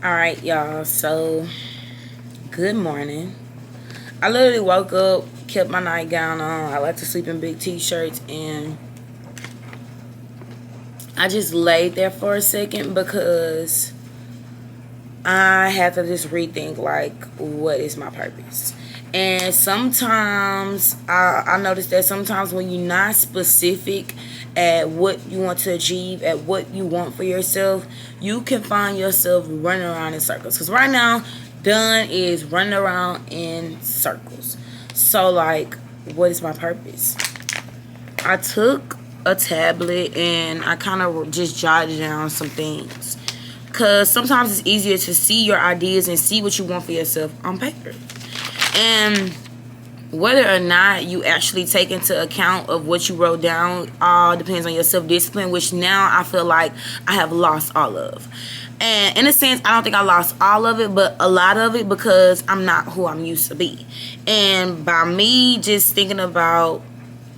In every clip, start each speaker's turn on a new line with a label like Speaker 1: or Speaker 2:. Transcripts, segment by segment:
Speaker 1: Alright, y'all. So, good morning. I literally woke up, kept my nightgown on. I like to sleep in big t-shirts, and I just laid there for a second because I had to just rethink, like, what is my purpose? And sometimes I noticed that sometimes when you're not specific at what you want to achieve, at what you want for yourself, you can find yourself running around in circles. Because right now, done is running around in circles. So, like, what is my purpose? I took a tablet and I kind of just jotted down some things. Because sometimes it's easier to see your ideas and see what you want for yourself on paper. And whether or not you actually take into account of what you wrote down all depends on your self-discipline, which now I feel like I have lost all of. And in a sense, I don't think I lost all of it, but a lot of it, because I'm not who I'm used to be. And by me just thinking about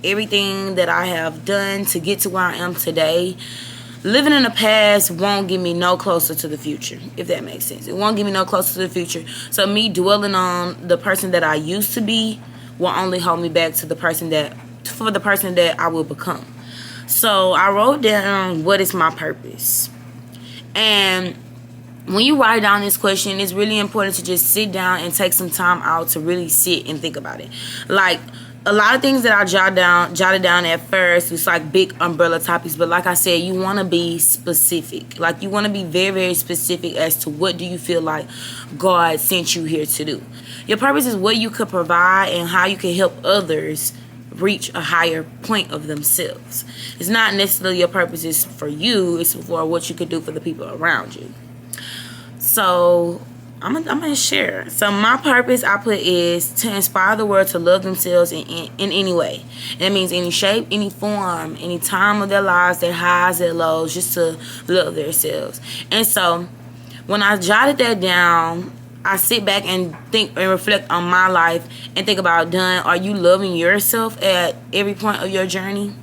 Speaker 1: everything that I have done to get to where I am today, living in the past won't get me no closer to the future, if that makes sense. It won't get me no closer to the future. So me dwelling on the person that I used to be will only hold me back to the person that I will become. So I wrote down, what is my purpose? And when you write down this question, it's really important to just sit down and take some time out to really sit and think about it. Like, a lot of things that I jotted down at first was like big umbrella topics, but like I said, you want to be specific. Like, you want to be very, very specific as to what do you feel like God sent you here to do. Your purpose is what you could provide and how you can help others reach a higher point of themselves. It's not necessarily your purpose is for you, it's for what you could do for the people around you. So I'm gonna share. So my purpose, I put, is to inspire the world to love themselves in any way. And that means any shape, any form, any time of their lives, their highs, their lows, just to love themselves. And so when I jotted that down, I sit back and think and reflect on my life and think about, done, are you loving yourself at every point of your journey?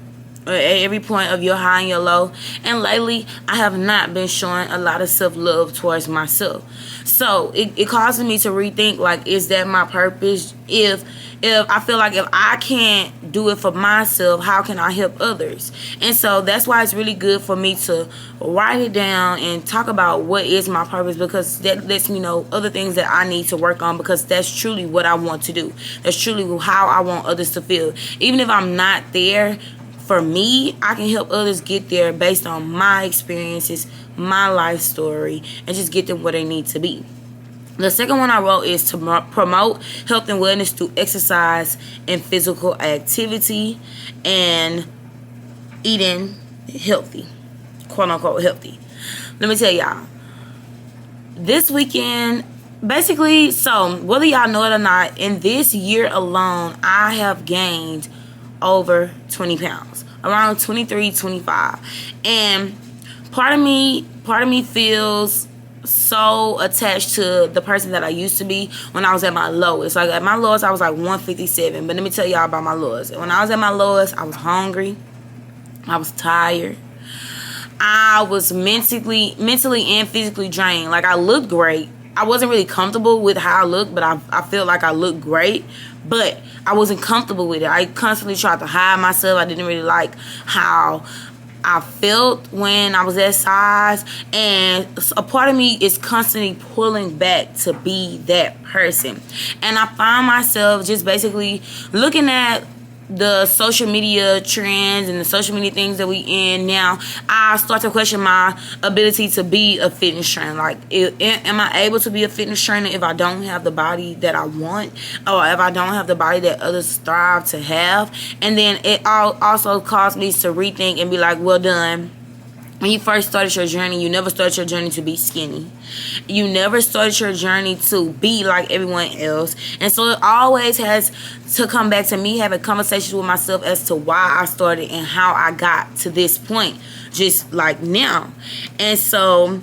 Speaker 1: Or at every point of your high and your low? And lately, I have not been showing a lot of self-love towards myself. So it causes me to rethink, like, is that my purpose? If I feel like if I can't do it for myself, how can I help others? And so that's why it's really good for me to write it down and talk about what is my purpose, because that lets me know other things that I need to work on, because that's truly what I want to do. That's truly how I want others to feel. Even if I'm not there, for me, I can help others get there based on my experiences, my life story, and just get them where they need to be. The second one I wrote is to promote health and wellness through exercise and physical activity and eating healthy, quote unquote healthy. Let me tell y'all, this weekend, basically, so whether y'all know it or not, in this year alone, I have gained over 20 pounds, around 23, 25. And part of me feels so attached to the person that I used to be when I was at my lowest. Like, at my lowest, I was like 157. But let me tell y'all about my lowest. When I was at my lowest, I was hungry. I was tired. I was mentally and physically drained. Like, I looked great. I wasn't really comfortable with how I looked, but I feel like I looked great. But I wasn't comfortable with it. I constantly tried to hide myself. I didn't really like how I felt when I was that size. And a part of me is constantly pulling back to be that person. And I find myself just basically looking at the social media trends and the social media things that we in now. I start to question my ability to be a fitness trainer. Like, am I able to be a fitness trainer if I don't have the body that I want, or if I don't have the body that others strive to have? And then it also caused me to rethink and be like, well, done, when you first started your journey, you never started your journey to be skinny. You never started your journey to be like everyone else. And so it always has to come back to me having conversations with myself as to why I started and how I got to this point, just like now. And so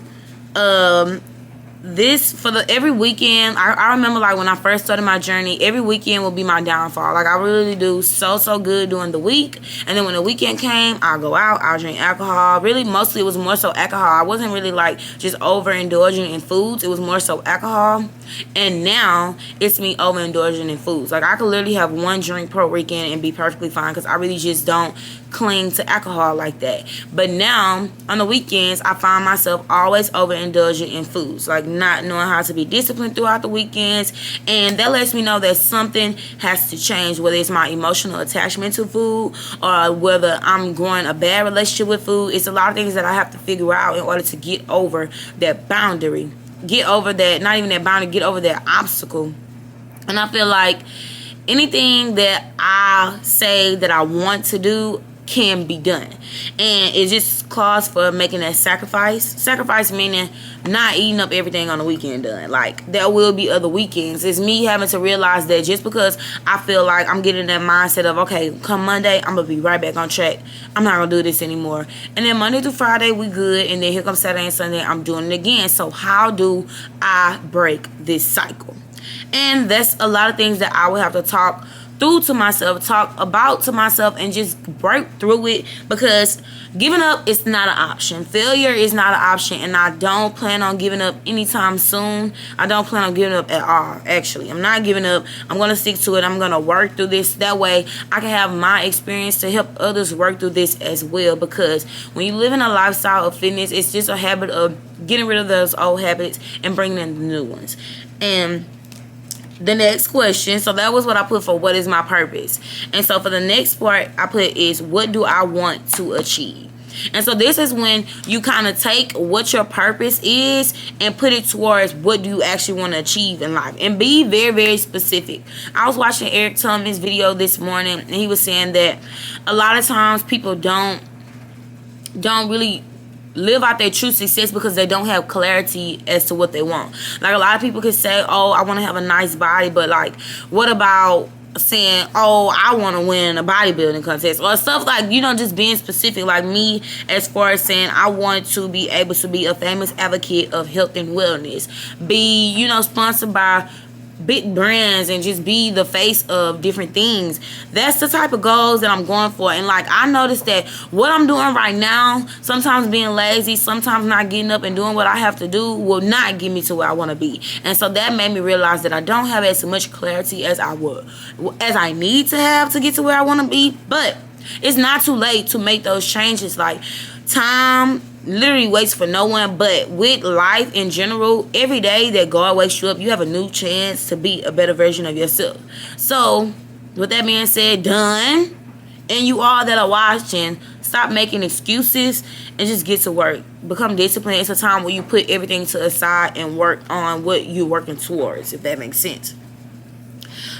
Speaker 1: this for the every weekend, I remember like when I first started my journey, every weekend will be my downfall. Like I really do so good during the week, and then when the weekend came, I'll go out, I'll drink alcohol. Really, mostly it was more so alcohol. I wasn't really like just overindulging in foods. It was more so alcohol. And now it's me overindulging in foods. Like I could literally have one drink per weekend and be perfectly fine, because I really just don't cling to alcohol like that. But now on the weekends, I find myself always overindulging in foods, like not knowing how to be disciplined throughout the weekends. And that lets me know that something has to change, whether it's my emotional attachment to food or whether I'm growing a bad relationship with food. It's a lot of things that I have to figure out in order to get over that boundary, get over that, not even that boundary, get over that obstacle. And I feel like anything that I say that I want to do can be done, and it just calls for making that sacrifice meaning not eating up everything on the weekend done. Like there will be other weekends. It's me having to realize that just because I feel like I'm getting that mindset of, okay, come Monday I'm gonna be right back on track, I'm not gonna do this anymore, and then Monday through Friday we good, and then here comes Saturday and Sunday I'm doing it again. So how do I break this cycle? And that's a lot of things that I would have to talk about to myself and just break through it, because giving up is not an option. Failure is not an option, and I don't plan on giving up anytime soon. I don't plan on giving up at all. Actually, I'm not giving up. I'm going to stick to it. I'm going to work through this. That way I can have my experience to help others work through this as well, because when you live in a lifestyle of fitness, it's just a habit of getting rid of those old habits and bringing in the new ones. And the next question, so that was what I put for what is my purpose. And so for the next part I put is what do I want to achieve. And so this is when you kind of take what your purpose is and put it towards what do you actually want to achieve in life, and be very specific. I was watching Eric Thomas video this morning, and he was saying that a lot of times people don't really live out their true success because they don't have clarity as to what they want. Like a lot of people could say, oh, I want to have a nice body, but like what about saying, oh, I want to win a bodybuilding contest or stuff, like, you know, just being specific. Like me, as far as saying I want to be able to be a famous advocate of health and wellness, be, you know, sponsored by big brands and just be the face of different things. That's the type of goals that I'm going for. And like I noticed that what I'm doing right now, sometimes being lazy, sometimes not getting up and doing what I have to do, will not get me to where I want to be. And so that made me realize that I don't have as much clarity as I need to have to get to where I want to be. But it's not too late to make those changes. Like time literally waits for no one, but with life in general, every day that God wakes you up, you have a new chance to be a better version of yourself. So with that being said, done, and you all that are watching, stop making excuses and just get to work. Become disciplined. It's a time where you put everything to the side and work on what you're working towards, if that makes sense.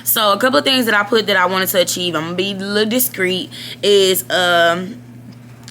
Speaker 1: So a couple of things that I put that I wanted to achieve, I'm gonna be a little discreet, is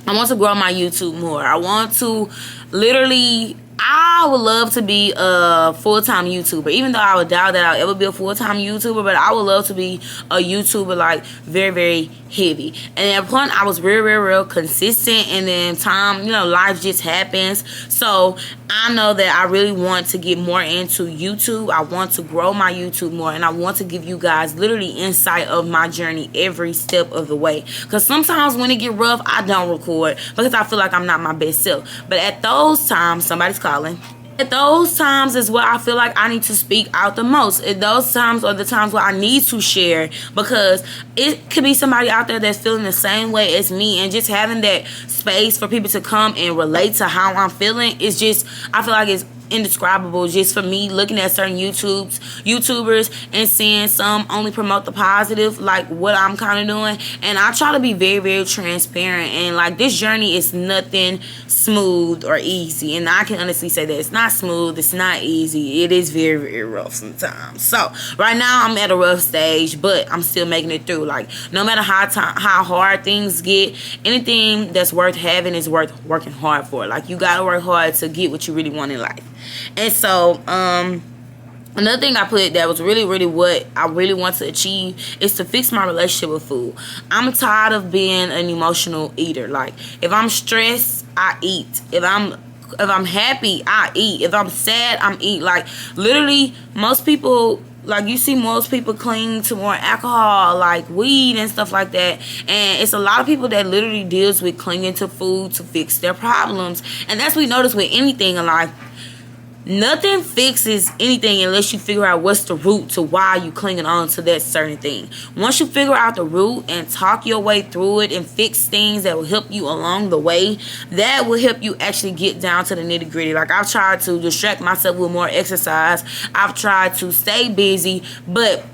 Speaker 1: I want to grow my YouTube more. I want to literally, I would love to be a full-time YouTuber, even though I would doubt that I'll ever be a full-time YouTuber, but I would love to be a YouTuber, like very heavy. And at a point I was real consistent, and then time, you know, life just happens. So I know that I really want to get more into YouTube. I want to grow my YouTube more, and I want to give you guys literally insight of my journey every step of the way, because sometimes when it get rough I don't record because I feel like I'm not my best self. But at those times, somebody's calling. At those times is where I feel like I need to speak out the most. At those times are the times where I need to share, because it could be somebody out there that's feeling the same way as me, and just having that space for people to come and relate to how I'm feeling is just, I feel like it's indescribable. Just for me, looking at certain YouTubers and seeing some only promote the positive, like what I'm kind of doing, and I try to be very transparent. And like this journey is nothing smooth or easy, and I can honestly say that it's not smooth, it's not easy, it is very rough sometimes. So right now I'm at a rough stage, but I'm still making it through. Like no matter how hard things get, anything that's worth having is worth working hard for. Like you gotta work hard to get what you really want in life. And so another thing I put that was really what I really want to achieve is to fix my relationship with food. I'm tired of being an emotional eater. Like if I'm stressed, I eat. If I'm happy, I eat. If I'm sad, I'm eat. Like literally, most people, like you see most people cling to more alcohol, like weed and stuff like that. And it's a lot of people that literally deals with clinging to food to fix their problems. And that's what we notice with anything in life. Nothing fixes anything unless you figure out what's the root to why you clinging on to that certain thing. Once you figure out the root and talk your way through it and fix things that will help you along the way, that will help you actually get down to the nitty gritty. Like I've tried to distract myself with more exercise. I've tried to stay busy, but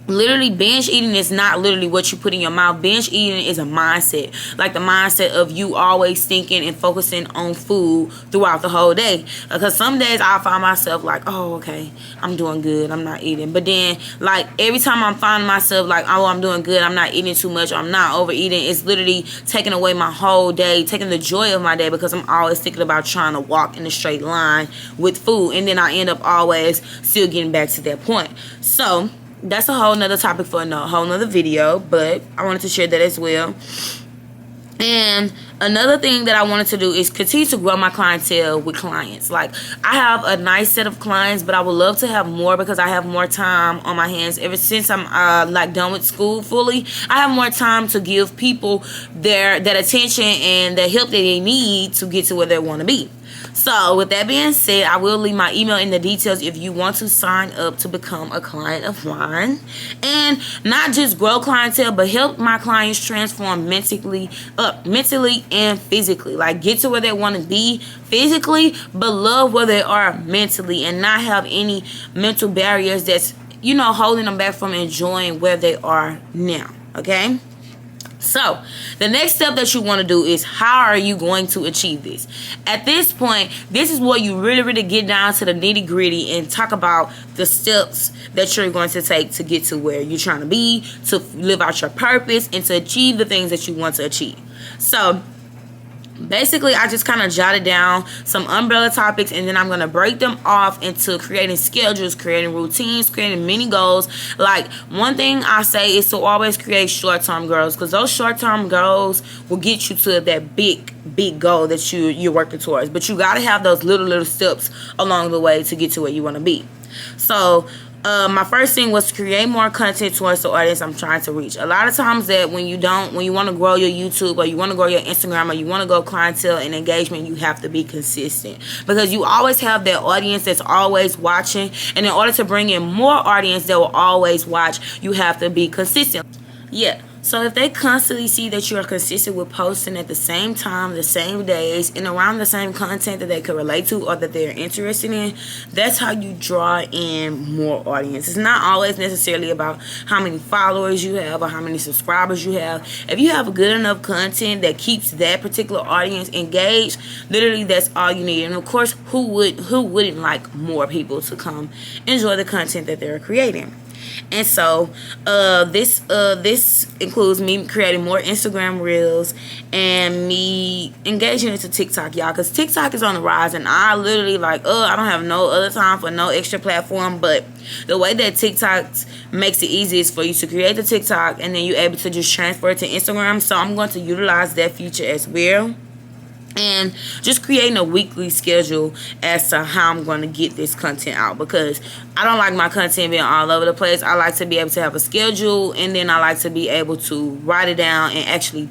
Speaker 1: literally binge eating is not literally what you put in your mouth. Binge eating is a mindset, like the mindset of you always thinking and focusing on food throughout the whole day. Because some days I find myself like, oh, okay, I'm doing good, I'm not eating. But then like every time I'm finding myself like, oh, I'm doing good, I'm not eating too much, or I'm not overeating, it's literally taking away my whole day, taking the joy of my day, because I'm always thinking about trying to walk in a straight line with food, and then I end up always still getting back to that point. So that's a whole nother topic for a whole nother video, but I wanted to share that as well. And another thing that I wanted to do is continue to grow my clientele with clients. Like I have a nice set of clients, but I would love to have more because I have more time on my hands. Ever since I'm like done with school fully, I have more time to give people that attention and the help that they need to get to where they want to be. So with that being said, I will leave my email in the details if you want to sign up to become a client of mine, and not just grow clientele, but help my clients transform mentally and physically. Like get to where they want to be physically, but love where they are mentally, and not have any mental barriers that's holding them back from enjoying where they are now. Okay. So the next step that you want to do is, how are you going to achieve this? At this point, this is where you really get down to the nitty gritty and talk about the steps that you're going to take to get to where you're trying to be, to live out your purpose, and to achieve the things that you want to achieve. So basically, I just kind of jotted down some umbrella topics, and then I'm going to break them off into creating schedules, creating routines, creating mini goals. Like one thing I say is to always create short-term goals, because those short-term goals will get you to that big goal that you're working towards. But you got to have those little steps along the way to get to where you want to be. So my first thing was to create more content towards the audience I'm trying to reach. A lot of times that when you want to grow your YouTube, or you want to grow your Instagram, or you want to grow clientele and engagement, you have to be consistent, because you always have that audience that's always watching, and in order to bring in more audience that will always watch, you have to be consistent. Yeah. So if they constantly see that you are consistent with posting at the same time, the same days, and around the same content that they could relate to or that they're interested in, that's how you draw in more audience. It's not always necessarily about how many followers you have or how many subscribers you have. If you have good enough content that keeps that particular audience engaged, literally that's all you need. And of course, who wouldn't like more people to come enjoy the content that they're creating? And so this includes me creating more Instagram reels and me engaging into TikTok, y'all, because TikTok is on the rise, and I literally I don't have no other time for no extra platform. But the way that TikTok makes it easy is for you to create the TikTok, and then you're able to just transfer it to Instagram. So I'm going to utilize that feature as well, and just creating a weekly schedule as to how I'm going to get this content out, because I don't like my content being all over the place. I like to be able to have a schedule, and then I like to be able to write it down and actually